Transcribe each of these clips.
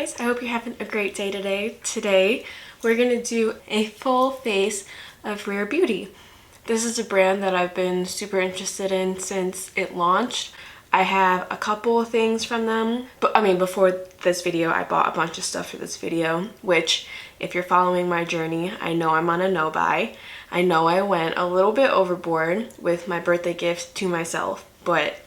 guys, I hope you're having a great day today. Today we're going to do a full face of Rare Beauty. This is a brand that I've been super interested in since it launched. I have a couple of things from them, but before this video I bought a bunch of stuff for this video, which if you're following my journey, I know I'm on a no buy. I know I went a little bit overboard with my birthday gift to myself, but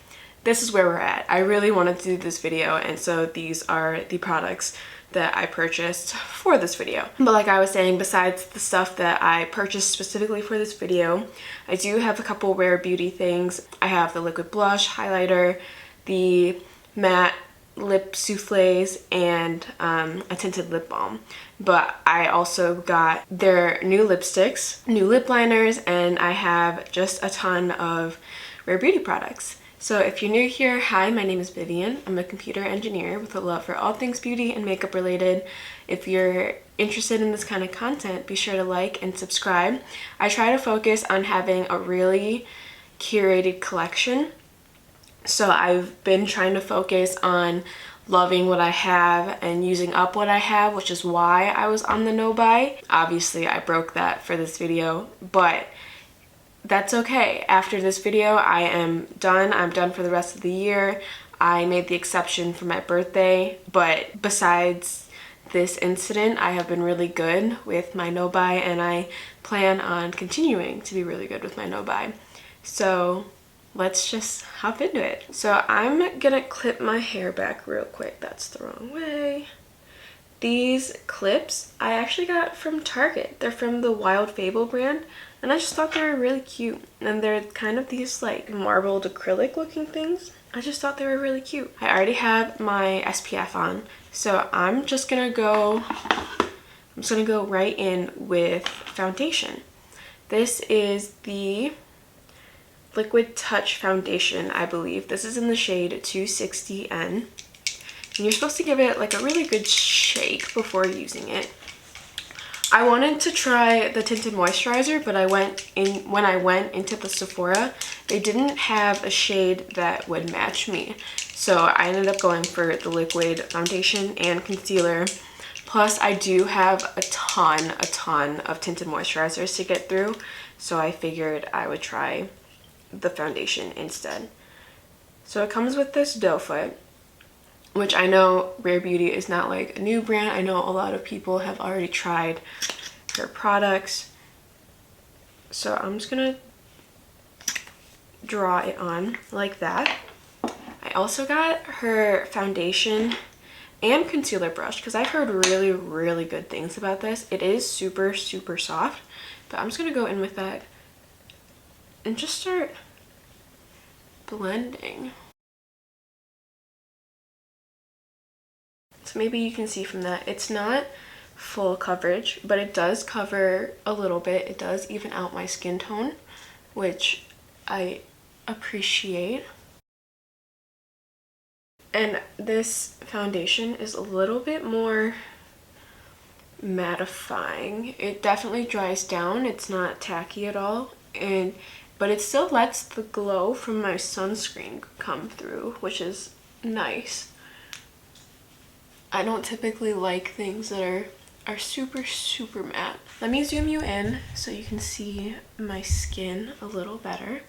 this is where we're at. I really wanted to do this video, and so these are the products that I purchased for this video. But like I was saying, besides the stuff that I purchased specifically for this video, I do have a couple Rare Beauty things. I have the liquid blush, highlighter, the matte lip souffles, and a tinted lip balm. But I also got their new lipsticks, new lip liners, and I have just a ton of Rare Beauty products. So if you're new here, hi, my name is Vivian. I'm a computer engineer with a love for all things beauty and makeup related. If you're interested in this kind of content, be sure to like and subscribe. I try to focus on having a really curated collection. So I've been trying to focus on loving what I have and using up what I have, which is why I was on the no buy. Obviously, I broke that for this video, but that's okay. After this video, I am done. I'm done for the rest of the year. I made the exception for my birthday, but besides this incident, I have been really good with my no buy, and I plan on continuing to be really good with my no buy. So let's just hop into it. So I'm gonna clip my hair back real quick. That's the wrong way. These clips I actually got from Target. They're from the Wild Fable brand, and I just thought they were really cute. And they're kind of these like marbled acrylic looking things. I just thought they were really cute. I already have my SPF on, so I'm just gonna go right in with foundation. This is the Liquid Touch foundation, I believe. This is in the shade 260N. And you're supposed to give it like a really good shake before using it. I wanted to try the tinted moisturizer, but when I went into the Sephora, they didn't have a shade that would match me. So I ended up going for the liquid foundation and concealer. Plus I do have a ton of tinted moisturizers to get through. So I figured I would try the foundation instead. So it comes with this doe foot, which I know Rare Beauty is not like a new brand. I know a lot of people have already tried her products. So I'm just gonna draw it on like that. I also got her foundation and concealer brush because I've heard really good things about this. It is super soft, but I'm just gonna go in with that and just start blending. So maybe you can see from that, it's not full coverage, but it does cover a little bit. It does even out my skin tone, which I appreciate. And this foundation is a little bit more mattifying. It definitely dries down. It's not tacky at all, but it still lets the glow from my sunscreen come through, which is nice. I don't typically like things that are super matte. Let me zoom you in so you can see my skin a little better.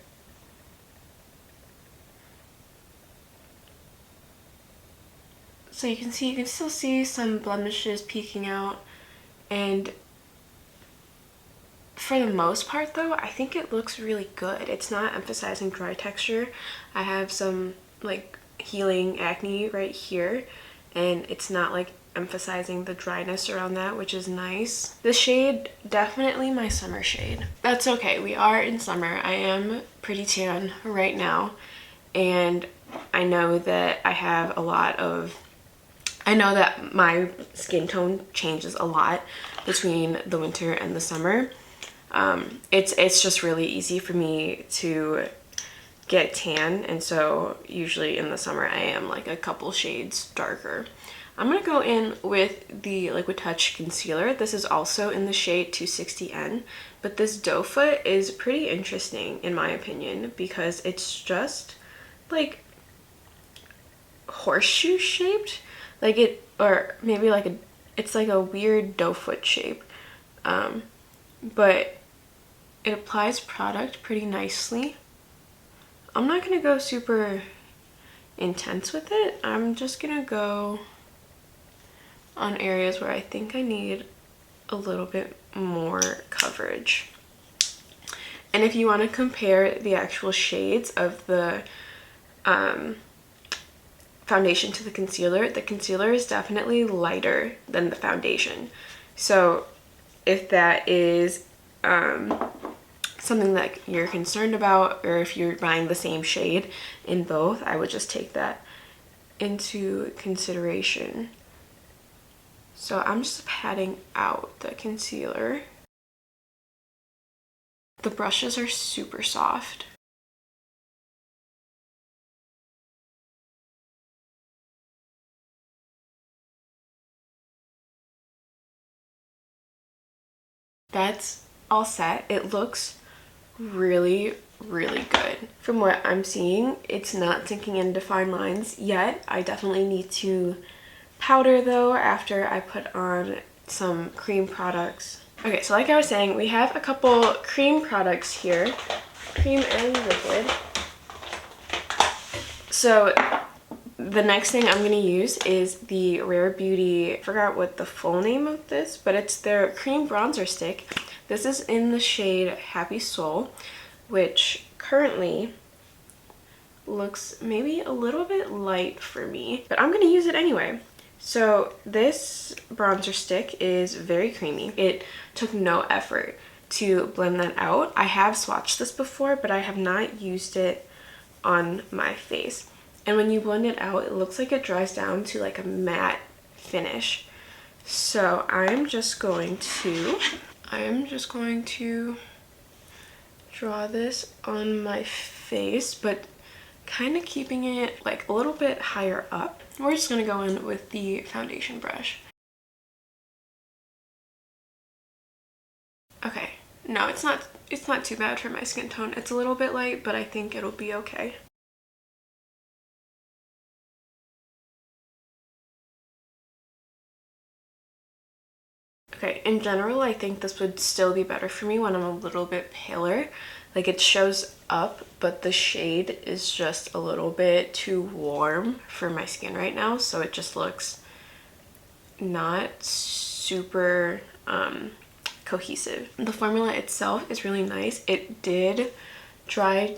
So you can still see some blemishes peeking out, and for the most part though, I think it looks really good. It's not emphasizing dry texture. I have some like healing acne right here, and it's not like emphasizing the dryness around that, which is nice. The shade, definitely my summer shade. That's okay, we are in summer. I am pretty tan right now, and I know that my skin tone changes a lot between the winter and the summer. It's just really easy for me to get tan, and so usually in the summer I am like a couple shades darker. I'm gonna go in with the Liquid Touch concealer. This is also in the shade 260N, but this doe foot is pretty interesting in my opinion because it's just like horseshoe shaped, like it, or maybe like a, it's like a weird doe foot shape, but it applies product pretty nicely. I'm not gonna go super intense with it. I'm just gonna go on areas where I think I need a little bit more coverage. And if you want to compare the actual shades of the foundation to the concealer is definitely lighter than the foundation. So if that is something that you're concerned about, or if you're buying the same shade in both, I would just take that into consideration. So I'm just patting out the concealer. The brushes are super soft. That's all set. It looks really, really good. From what I'm seeing, it's not sinking into fine lines yet. I definitely need to powder though after I put on some cream products. Okay, so like I was saying, we have a couple cream products here, cream and liquid. So the next thing I'm going to use is the Rare Beauty, I forgot what the full name of this, but it's their cream bronzer stick. This is in the shade Happy Soul, which currently looks maybe a little bit light for me, but I'm going to use it anyway. So this bronzer stick is very creamy. It took no effort to blend that out. I have swatched this before, but I have not used it on my face. And when you blend it out, it looks like it dries down to like a matte finish. So I'm just going to draw this on my face, but kind of keeping it like a little bit higher up. We're just gonna go in with the foundation brush. Okay, no, it's not too bad for my skin tone. It's a little bit light, but I think it'll be okay. Okay, in general, I think this would still be better for me when I'm a little bit paler. Like it shows up, but the shade is just a little bit too warm for my skin right now, so it just looks not super cohesive. The formula itself is really nice. It did dry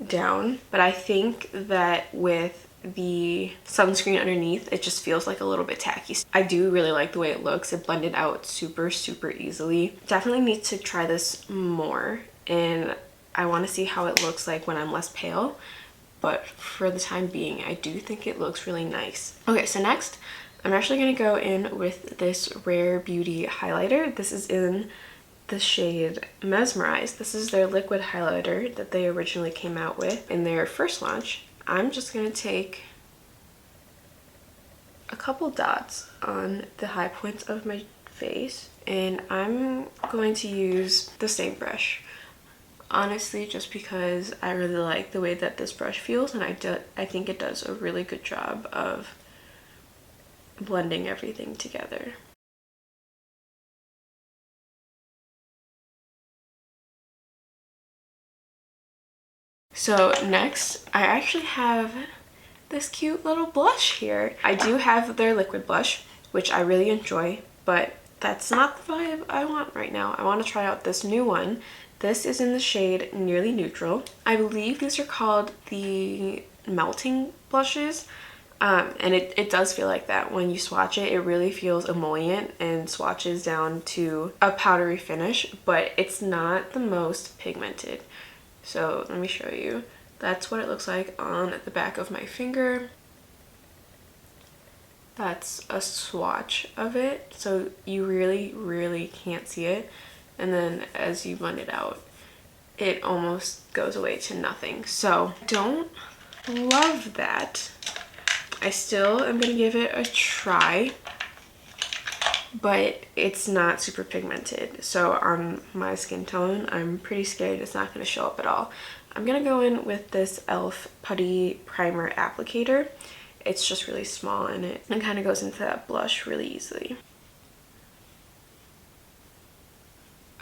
down, but I think that with the sunscreen underneath, it just feels like a little bit tacky. I do really like the way it looks. It blended out super easily. Definitely need to try this more, and I want to see how it looks like when I'm less pale, but for the time being, I do think it looks really nice. Okay, so next I'm actually going to go in with this Rare Beauty highlighter. This is in the shade Mesmerize. This is their liquid highlighter that they originally came out with in their first launch. I'm just going to take a couple dots on the high points of my face, and I'm going to use the same brush. Honestly, just because I really like the way that this brush feels, and I think it does a really good job of blending everything together. So next, I actually have this cute little blush here. I do have their liquid blush, which I really enjoy, but that's not the vibe I want right now. I want to try out this new one. This is in the shade Nearly Neutral. I believe these are called the melting blushes. And it does feel like that. When you swatch it, it really feels emollient and swatches down to a powdery finish, but it's not the most pigmented. So let me show you. That's what it looks like on the back of my finger. That's a swatch of it, so you really can't see it. And then as you blend it out, it almost goes away to nothing. So don't love that. I still am gonna give it a try, but it's not super pigmented. So on my skin tone, I'm pretty scared it's not gonna show up at all. I'm gonna go in with this e.l.f. Putty Primer Applicator. it's just really small in it and kind of goes into that blush really easily.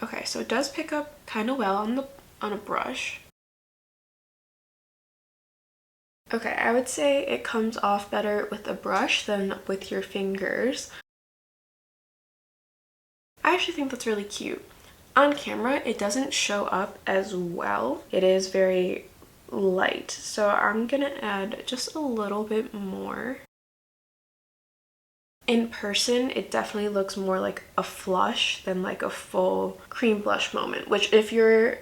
Okay, so it does pick up kind of well on a brush. Okay, I would say it comes off better with a brush than with your fingers. I actually think that's really cute. On camera, it doesn't show up as well. It is very light, so I'm gonna add just a little bit more. In person, it definitely looks more like a flush than like a full cream blush moment, which if your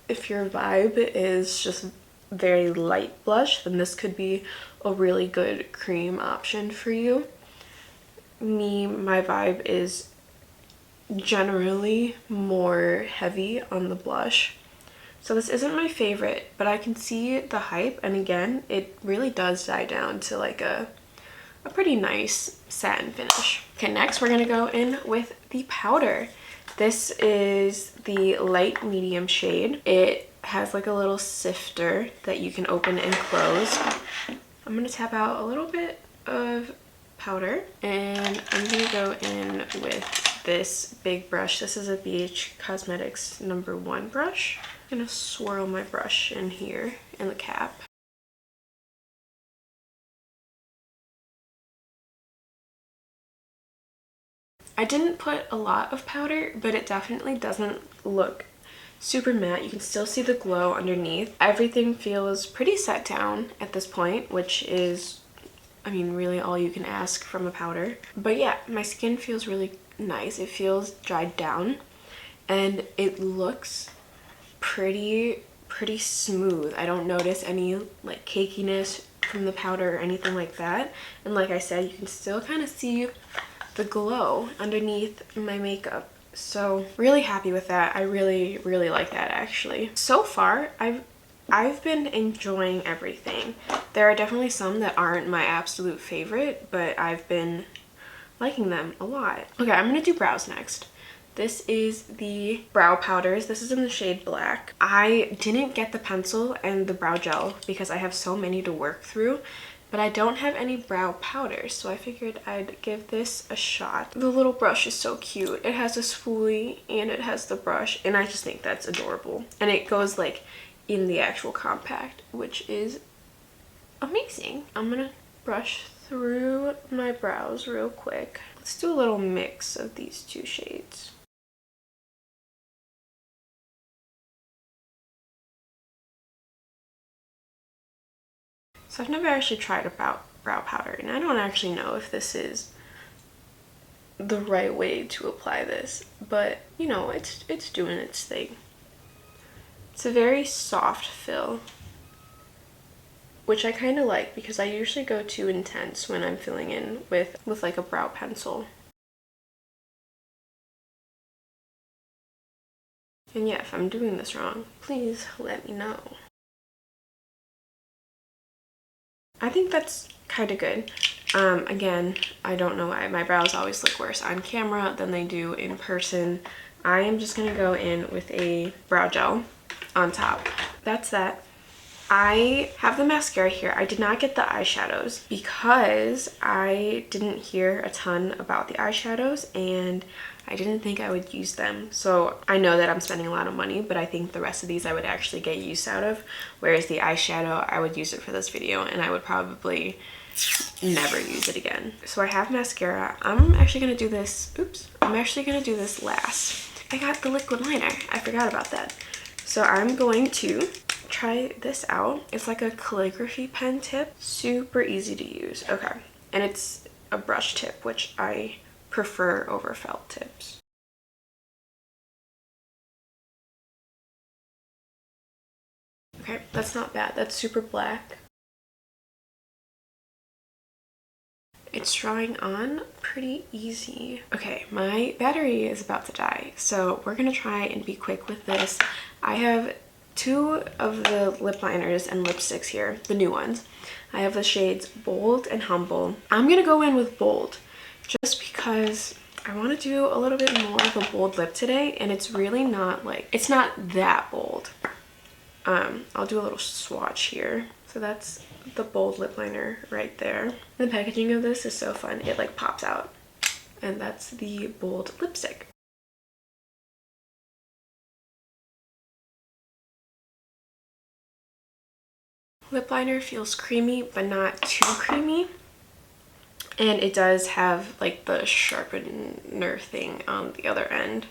vibe is just very light blush, then this could be a really good cream option for you. My vibe is generally more heavy on the blush, so this isn't my favorite, but I can see the hype, and again, it really does die down to like a pretty nice satin finish. Okay, next we're gonna go in with the powder. This is the light medium shade. It has like a little sifter that you can open and close. I'm gonna tap out a little bit of powder, and I'm gonna go in with this big brush. This is a BH Cosmetics #1 brush. I'm gonna swirl my brush in here in the cap. I didn't put a lot of powder, but it definitely doesn't look super matte. You can still see the glow underneath. Everything feels pretty set down at this point, which is, I mean, really all you can ask from a powder. But yeah, my skin feels really nice. It feels dried down, and it looks pretty smooth. I don't notice any like cakiness from the powder or anything like that. And like I said, you can still kind of see the glow underneath my makeup. So really happy with that. I really like that actually. So far, I've been enjoying everything. There are definitely some that aren't my absolute favorite, but I've been liking them a lot. Okay, I'm gonna do brows next. This is the brow powders. This is in the shade Black. I didn't get the pencil and the brow gel because I have so many to work through, but I don't have any brow powders, so I figured I'd give this a shot. The little brush is so cute. It has a spoolie and it has the brush, and I just think that's adorable. And it goes like in the actual compact, which is amazing. I'm gonna brush through my brows real quick. Let's do a little mix of these two shades. So I've never actually tried a brow powder, and I don't actually know if this is the right way to apply this, but you know, it's doing its thing. It's a very soft fill, which I kind of like because I usually go too intense when I'm filling in with like a brow pencil. And yeah, if I'm doing this wrong, please let me know. I think that's kind of good. Again, I don't know why my brows always look worse on camera than they do in person. I am just gonna go in with a brow gel on top. That's that. I have the mascara here. I did not get the eyeshadows because I didn't hear a ton about the eyeshadows and I didn't think I would use them. So I know that I'm spending a lot of money, but I think the rest of these I would actually get use out of. Whereas the eyeshadow, I would use it for this video and I would probably never use it again. So I have mascara. I'm actually gonna do this, I'm actually gonna do this last. I got the liquid liner. I forgot about that. So I'm going to try this out. It's like a calligraphy pen tip. Super easy to use. Okay. And it's a brush tip, which I prefer over felt tips. Okay, that's not bad. That's super black. It's drawing on pretty easy. Okay, my battery is about to die, so we're gonna try and be quick with this. I have two of the lip liners and lipsticks here, the new ones. I have the shades Bold and Humble. I'm gonna go in with Bold just because I want to do a little bit more of a bold lip today, and it's really not like, it's not that bold. I'll do a little swatch here. So that's the bold lip liner right there. The packaging of this is so fun. It like pops out. And that's the bold lipstick. Lip liner feels creamy, but not too creamy. And it does have like the sharpener thing on the other end.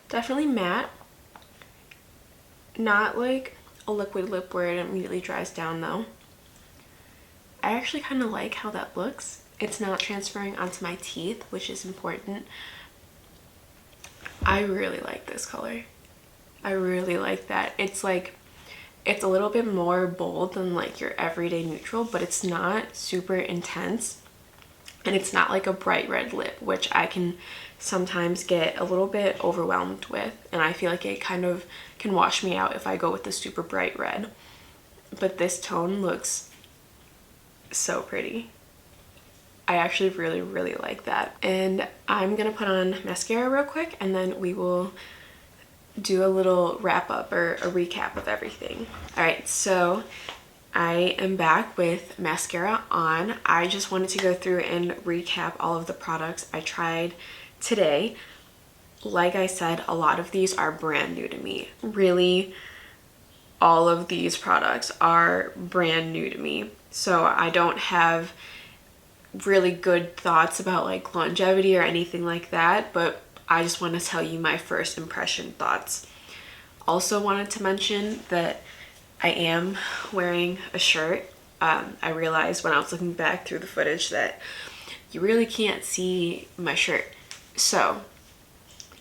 Definitely matte. Not like a liquid lip where it immediately dries down though. I actually kind of like how that looks. It's not transferring onto my teeth, which is important. I really like this color. I really like that. It's like, it's a little bit more bold than like your everyday neutral, but it's not super intense. And it's not like a bright red lip, which I can sometimes get a little bit overwhelmed with. And I feel like it kind of can wash me out if I go with the super bright red. But this tone looks so pretty. I actually really, really like that. And I'm gonna put on mascara real quick and then we will do a little wrap up or a recap of everything. All right, so I am back with mascara on. I just wanted to go through and recap all of the products I tried today. Like I said, a lot of these are brand new to me. Really, all of these products are brand new to me. So I don't have really good thoughts about like longevity or anything like that, but I just want to tell you my first impression thoughts. Also wanted to mention that I am wearing a shirt. I realized when I was looking back through the footage that you really can't see my shirt. So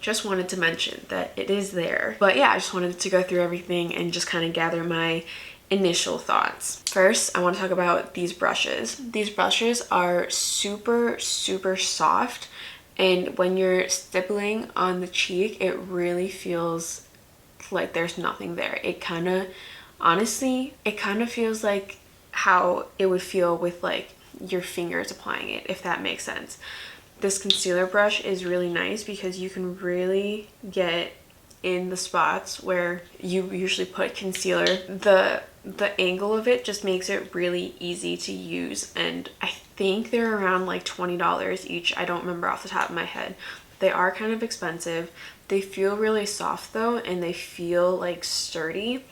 just wanted to mention that it is there. But yeah, I just wanted to go through everything and just kind of gather my initial thoughts. First, I want to talk about these brushes. These brushes are super, super soft. And when you're stippling on the cheek, it really feels like there's nothing there. It kind of, honestly, it kind of feels like how it would feel with like your fingers applying it, if that makes sense. This concealer brush is really nice because you can really get in the spots where you usually put concealer. The angle of it just makes it really easy to use, and I think they're around like $20 each. I don't remember off the top of my head. They are kind of expensive. They feel really soft though, and they feel like sturdy.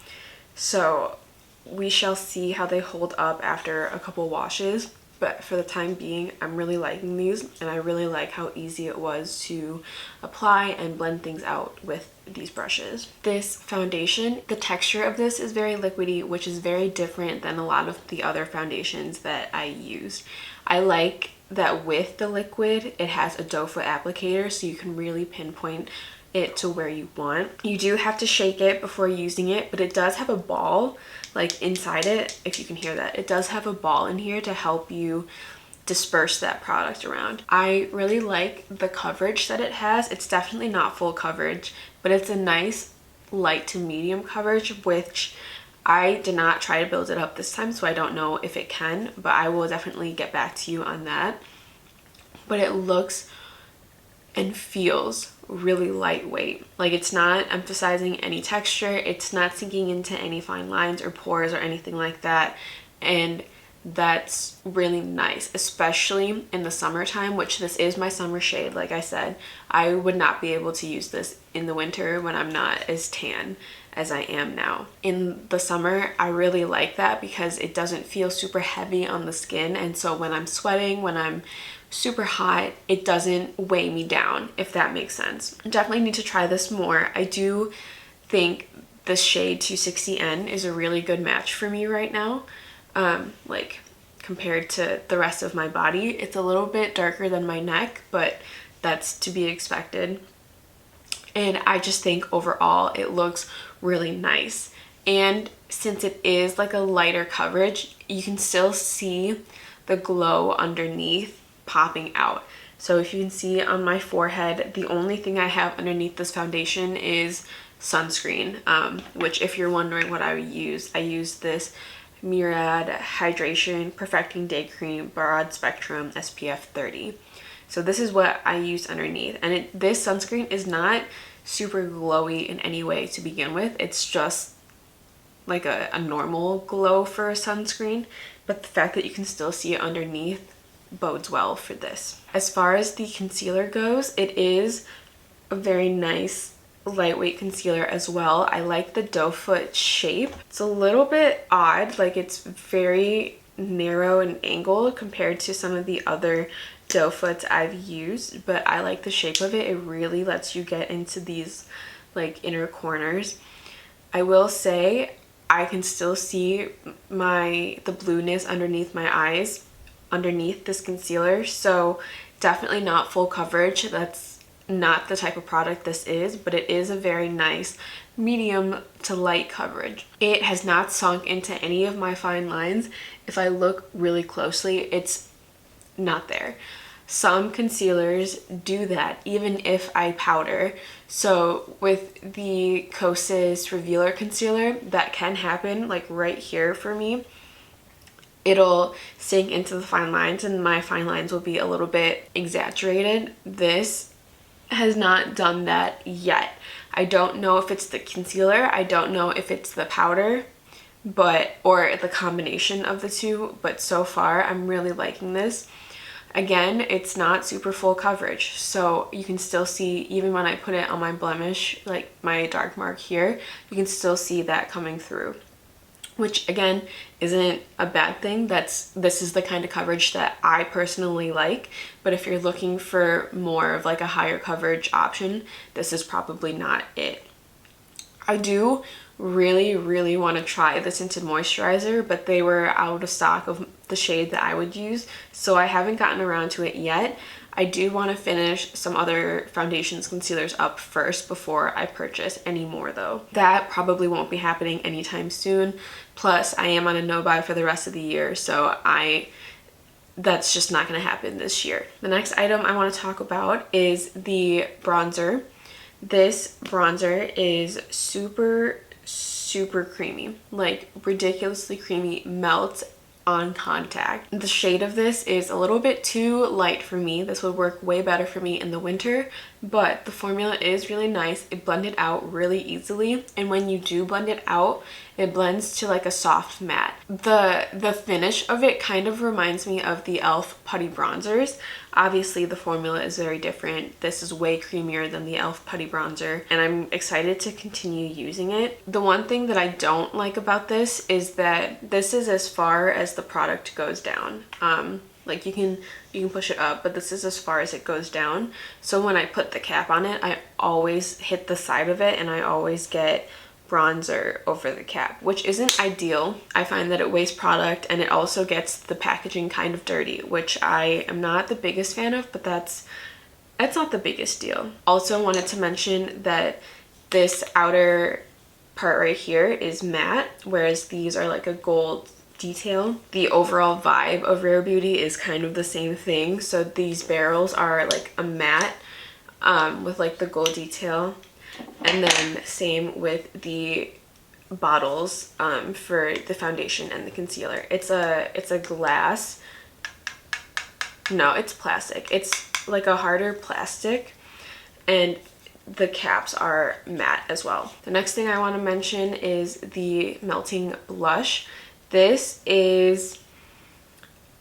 So we shall see how they hold up after a couple washes. But for the time being, I'm really liking these, and I really like how easy it was to apply and blend things out with these brushes. This foundation, the texture of this is very liquidy, which is very different than a lot of the other foundations that I used. I like that with the liquid, it has a doe foot applicator, so you can really pinpoint it to where you want. You do have to shake it before using it, but it does have a ball like inside it. If you can hear that, it does have a ball in here to help you disperse that product around. I really like the coverage that it has. It's definitely not full coverage, but it's a nice light to medium coverage, which I did not try to build it up this time, so I don't know if it can, but I will definitely get back to you on that. But it looks and feels really lightweight. Like, it's not emphasizing any texture, it's not sinking into any fine lines or pores or anything like that, and that's really nice, especially in the summertime, which this is my summer shade. Like I said, I would not be able to use this in the winter when I'm not as tan as I am now. In the summer, I really like that because it doesn't feel super heavy on the skin, and so when I'm sweating, when I'm super hot, it doesn't weigh me down, if that makes sense. Definitely need to try this more. I do think this shade 260N is a really good match for me right now. Like compared to the rest of my body, it's a little bit darker than my neck, but that's to be expected. And I just think overall it looks really nice. And since it is like a lighter coverage, you can still see the glow underneath popping out. So if you can see on my forehead, the only thing I have underneath this foundation is sunscreen, which if you're wondering what I use this Murad Hydration Perfecting Day Cream Broad Spectrum SPF 30. So this is what I use underneath, and this sunscreen is not super glowy in any way to begin with. It's just like a normal glow for a sunscreen, but the fact that you can still see it underneath bodes well for this. As far as the concealer goes, it is a very nice lightweight concealer as well. I like the doe foot shape. It's a little bit odd, like it's very narrow and angled compared to some of the other doe foots I've used, but I like the shape of it. It really lets you get into these like inner corners. I will say I can still see the blueness underneath my eyes underneath this concealer, so definitely not full coverage. That's not the type of product this is, but it is a very nice medium to light coverage. It has not sunk into any of my fine lines. If I look really closely, it's not there. Some concealers do that even if I powder. So with the Kosas Revealer concealer, that can happen like right here for me. It'll sink into the fine lines and my fine lines will be a little bit exaggerated. This has not done that yet. I don't know if it's the concealer, I don't know if it's the powder, or the combination of the two, but so far I'm really liking this. Again, it's not super full coverage, so you can still see, even when I put it on my blemish, like my dark mark here, you can still see that coming through, which again isn't a bad thing. This is the kind of coverage that I personally like, but if you're looking for more of like a higher coverage option, this is probably not it. I do really want to try the tinted moisturizer, but they were out of stock of the shade that I would use, so I haven't gotten around to it yet. I do want to finish some other foundations, concealers up first before I purchase any more though. That probably won't be happening anytime soon. Plus, I am on a no-buy for the rest of the year, so that's just not going to happen this year. The next item I want to talk about is the bronzer. This bronzer is super creamy, like ridiculously creamy, melts on contact. The shade of this is a little bit too light for me. This would work way better for me in the winter, but the formula is really nice. It blended out really easily, and when you do blend it out, it blends to like a soft matte. The finish of it kind of reminds me of the e.l.f. Putty bronzers. Obviously the formula is very different. This is way creamier than the e.l.f. Putty bronzer, and I'm excited to continue using it. The one thing that I don't like about this is that this is as far as the product goes down. Like you can push it up, but this is as far as it goes down. So when I put the cap on it, I always hit the side of it and I always get bronzer over the cap, which isn't ideal. I find that it wastes product, and it also gets the packaging kind of dirty, which I am not the biggest fan of, but that's not the biggest deal. Also wanted to mention that this outer part right here is matte, whereas these are like a gold detail. The overall vibe of Rare Beauty is kind of the same thing. So these barrels are like a matte with like the gold detail, and then same with the bottles for the foundation and the concealer. It's a glass. No, it's plastic. It's like a harder plastic, and the caps are matte as well. The next thing I want to mention is the melting blush. This is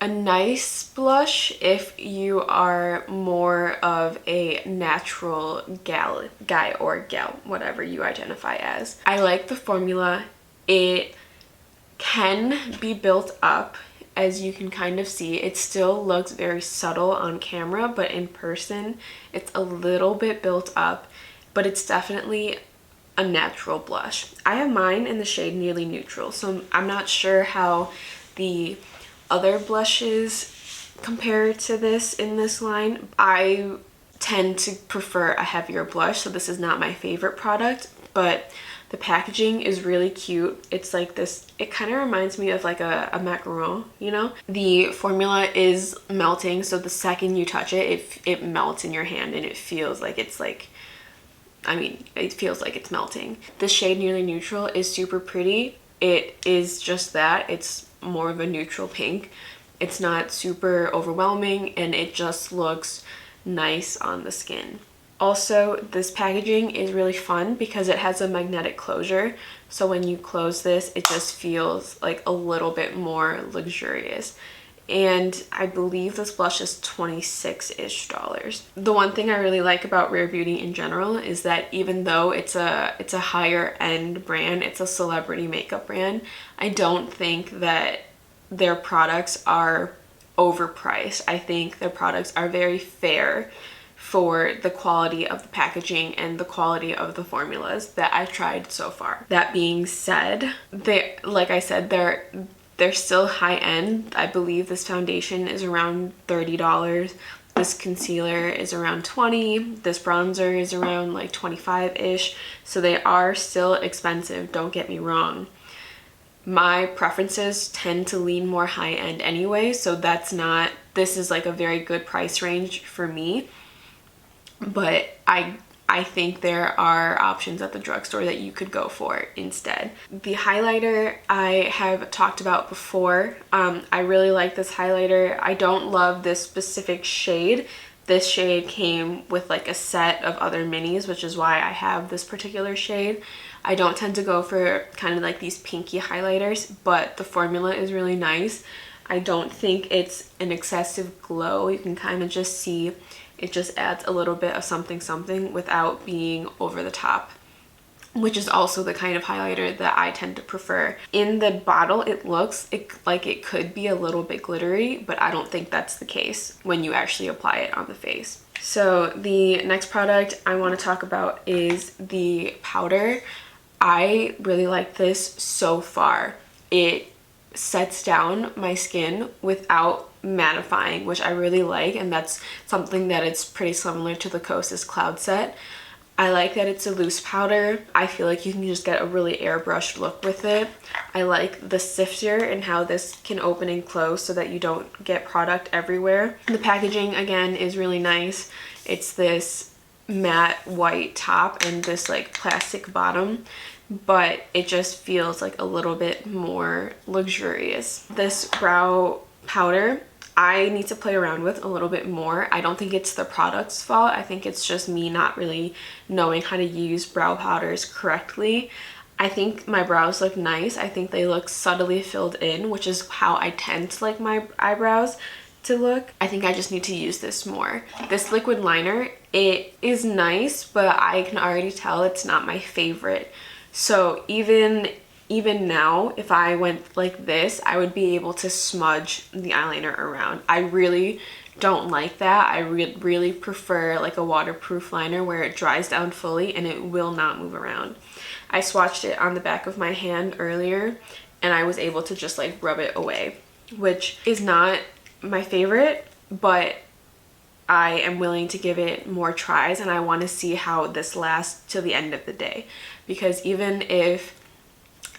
a nice blush if you are more of a natural guy or gal, whatever you identify as. I like the formula. It can be built up, as you can kind of see. It still looks very subtle on camera, but in person it's a little bit built up, but it's definitely a natural blush. I have mine in the shade Nearly Neutral, so I'm not sure how the other blushes compare to this in this line. I tend to prefer a heavier blush, so this is not my favorite product, but the packaging is really cute. It's like this, it kind of reminds me of like a macaron, you know? The formula is melting, so the second you touch it, it melts in your hand, and it feels like it's like, I mean, it feels like it's melting. The shade Nearly Neutral is super pretty. It is just that. It's more of a neutral pink. It's not super overwhelming, and it just looks nice on the skin. Also, this packaging is really fun because it has a magnetic closure. So when you close this, it just feels like a little bit more luxurious. And I believe this blush is $26-ish. The one thing I really like about Rare Beauty in general is that even though it's a higher end brand, it's a celebrity makeup brand, I don't think that their products are overpriced. I think their products are very fair for the quality of the packaging and the quality of the formulas that I've tried so far. That being said, like I said, they're still high end. I believe this foundation is around $30. This concealer is around $20. This bronzer is around like $25-ish. So they are still expensive, don't get me wrong. My preferences tend to lean more high end anyway, so this is like a very good price range for me. But I think there are options at the drugstore that you could go for instead. The highlighter I have talked about before. I really like this highlighter. I don't love this specific shade. This shade came with like a set of other minis, which is why I have this particular shade. I don't tend to go for kind of like these pinky highlighters, but the formula is really nice. I don't think it's an excessive glow. You can kind of just see it just adds a little bit of something without being over the top, which is also the kind of highlighter that I tend to prefer. In the bottle, it looks like it could be a little bit glittery, but I don't think that's the case when you actually apply it on the face. So the next product I want to talk about is the powder. I really like this so far. It sets down my skin without mattifying, which I really like, and that's something that it's pretty similar to the Kosas Cloud Set. I like that it's a loose powder. I feel like you can just get a really airbrushed look with it. I like the sifter and how this can open and close so that you don't get product everywhere. The packaging, again, is really nice. It's this matte white top and this like plastic bottom, but it just feels like a little bit more luxurious. This brow powder, I need to play around with a little bit more. I don't think it's the product's fault. I think it's just me not really knowing how to use brow powders correctly. I think my brows look nice. I think they look subtly filled in, which is how I tend to like my eyebrows to look. I think I just need to use this more. This liquid liner, it is nice, but I can already tell it's not my favorite. So even now, if I went like this, I would be able to smudge the eyeliner around. I really don't like that. I really prefer like a waterproof liner where it dries down fully and it will not move around. I swatched it on the back of my hand earlier and I was able to just like rub it away, which is not my favorite, but I am willing to give it more tries and I want to see how this lasts till the end of the day. Because even if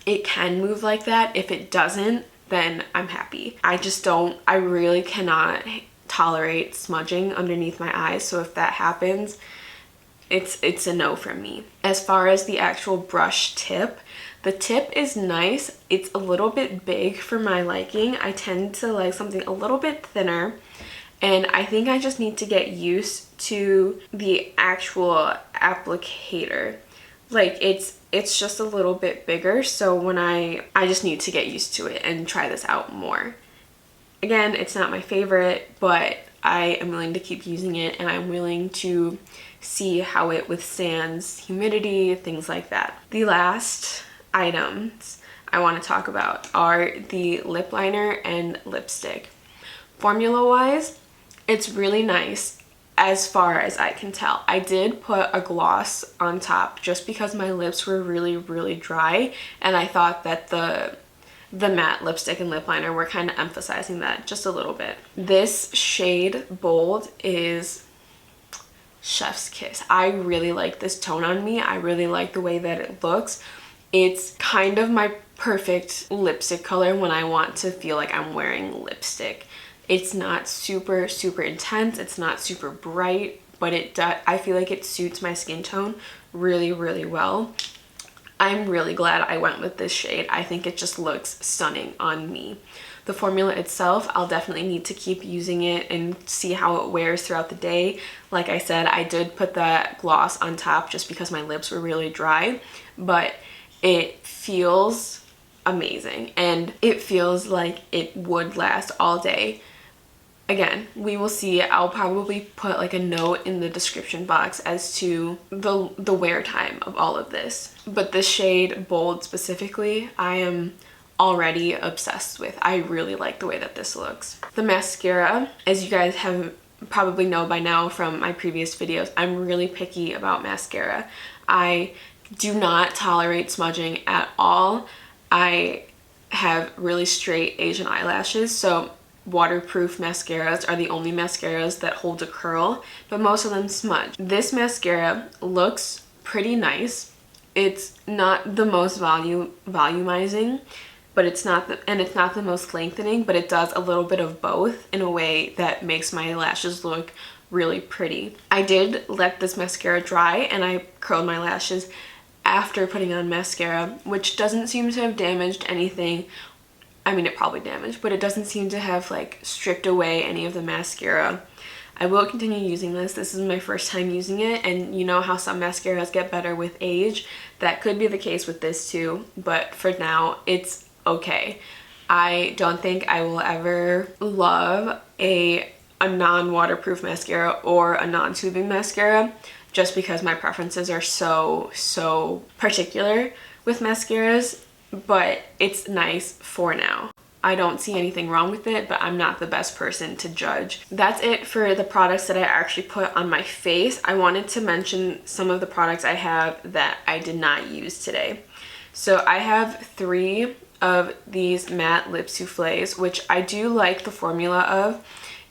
it can move like that, if it doesn't, then I'm happy. I really cannot tolerate smudging underneath my eyes, so if that happens, it's a no from me. As far as the actual brush tip, the tip is nice. It's a little bit big for my liking. I tend to like something a little bit thinner, and I think I just need to get used to the actual applicator. Like it's just a little bit bigger, so when I just need to get used to it and try this out more. Again, it's not my favorite, but I am willing to keep using it and I'm willing to see how it withstands humidity, things like that. The last items I want to talk about are the lip liner and lipstick. Formula wise, it's really nice. As far as I can tell, I did put a gloss on top just because my lips were really dry, and I thought that the matte lipstick and lip liner were kind of emphasizing that just a little bit. This shade Bold is chef's kiss. I really like this tone on me. I really like the way that it looks. It's kind of my perfect lipstick color when I want to feel like I'm wearing lipstick. It's not super intense, it's not super bright, but I feel like it suits my skin tone really well. I'm really glad I went with this shade. I think it just looks stunning on me. The formula itself, I'll definitely need to keep using it and see how it wears throughout the day. Like I said, I did put that gloss on top just because my lips were really dry, but it feels amazing and it feels like it would last all day. Again, we will see. I'll probably put like a note in the description box as to the wear time of all of this. But this shade Bold specifically, I am already obsessed with. I really like the way that this looks. The mascara, as you guys have probably know by now from my previous videos, I'm really picky about mascara. I do not tolerate smudging at all. I have really straight Asian eyelashes, so waterproof mascaras are the only mascaras that hold a curl, but most of them smudge. This mascara looks pretty nice. It's not the most volumizing, but it's not the most lengthening, but it does a little bit of both in a way that makes my lashes look really pretty. I did let this mascara dry and I curled my lashes after putting on mascara, which doesn't seem to have damaged anything. I mean, it probably damaged, but it doesn't seem to have like stripped away any of the mascara. I will continue using this. This is my first time using it, and you know how some mascaras get better with age. That could be the case with this too, but for now, it's okay. I don't think I will ever love a non-waterproof mascara or a non-tubing mascara just because my preferences are so particular with mascaras, but it's nice for now. I don't see anything wrong with it, but I'm not the best person to judge. That's it for the products that I actually put on my face. I wanted to mention some of the products I have that I did not use today. So I have 3 of these matte lip souffles, which I do like the formula of.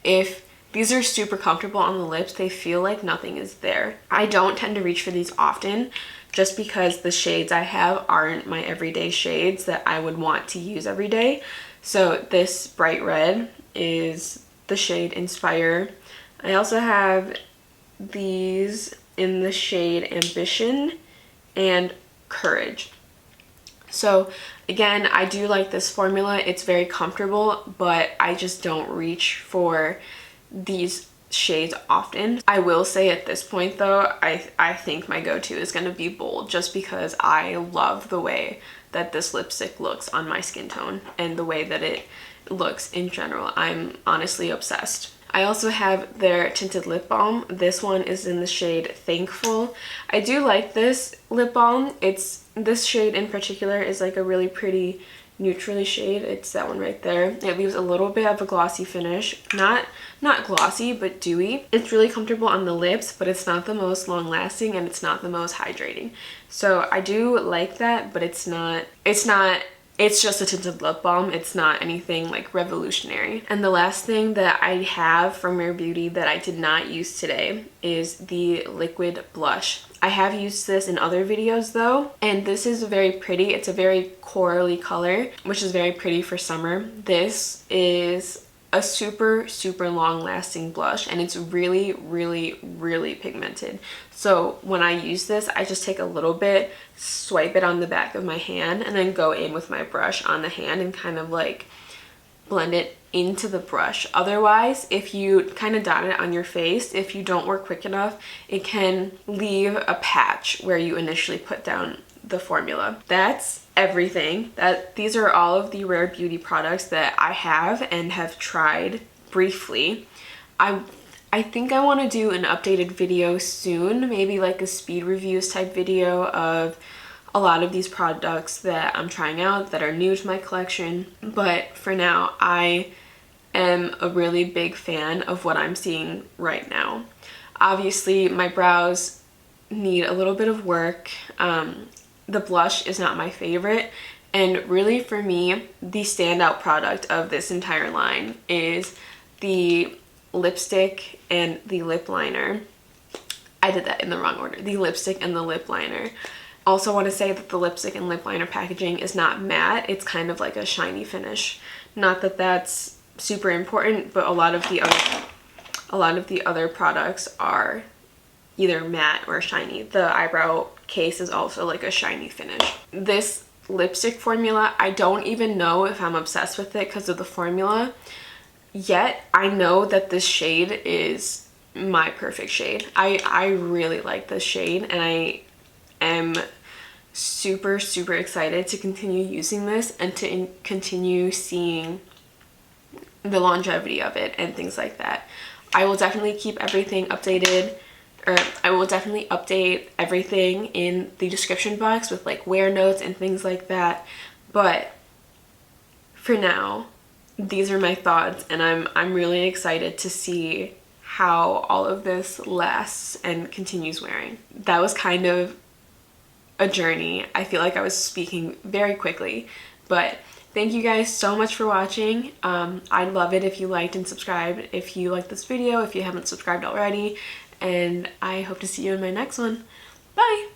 If these are super comfortable on the lips, they feel like nothing is there. I don't tend to reach for these often just because the shades I have aren't my everyday shades that I would want to use every day. So this bright red is the shade Inspire. I also have these in the shade Ambition and Courage. So again, I do like this formula. It's very comfortable, but I just don't reach for these shades often. I will say at this point though, I think my go-to is going to be Bold, just because I love the way that this lipstick looks on my skin tone and the way that it looks in general. I'm honestly obsessed. I also have their Tinted Lip Balm. This one is in the shade Thankful. I do like this lip balm. This shade in particular is like a really pretty neutrally shade. It's that one right there. It leaves a little bit of a glossy finish. Not glossy, but dewy. It's really comfortable on the lips, but it's not the most long lasting and it's not the most hydrating. So I do like that, but it's just a tinted lip balm. It's not anything like revolutionary. And the last thing that I have from Rare Beauty that I did not use today is the liquid blush. I have used this in other videos though, and this is very pretty. It's a very corally color, which is very pretty for summer. This is a super long lasting blush, and it's really pigmented. So when I use this, I just take a little bit, swipe it on the back of my hand, and then go in with my brush on the hand and kind of like blend it into the brush. Otherwise, if you kind of dot it on your face, if you don't work quick enough, it can leave a patch where you initially put down the formula. That's everything. These are all of the Rare Beauty products that I have and have tried briefly. I think I want to do an updated video soon, maybe like a speed reviews type video of a lot of these products that I'm trying out that are new to my collection. But for now, I am a really big fan of what I'm seeing right now. Obviously, my brows need a little bit of work. The blush is not my favorite, and really for me, the standout product of this entire line is the lipstick and the lip liner. I did that in the wrong order. The lipstick and the lip liner. Also want to say that the lipstick and lip liner packaging is not matte. It's kind of like a shiny finish. Not that that's super important, but a lot of the other products are either matte or shiny. The eyebrow case is also like a shiny finish. This lipstick formula. I don't even know if I'm obsessed with it because of the formula, yet I know that this shade is my perfect shade. I really like this shade, and I am super excited to continue using this and to continue seeing the longevity of it and things like that. I will definitely keep everything updated, or I will definitely update everything in the description box with like wear notes and things like that. But for now, these are my thoughts, and I'm really excited to see how all of this lasts and continues wearing. That was kind of a journey. I feel like I was speaking very quickly, but thank you guys so much for watching. I'd love it if you liked and subscribed if you liked this video, if you haven't subscribed already, and I hope to see you in my next one. Bye!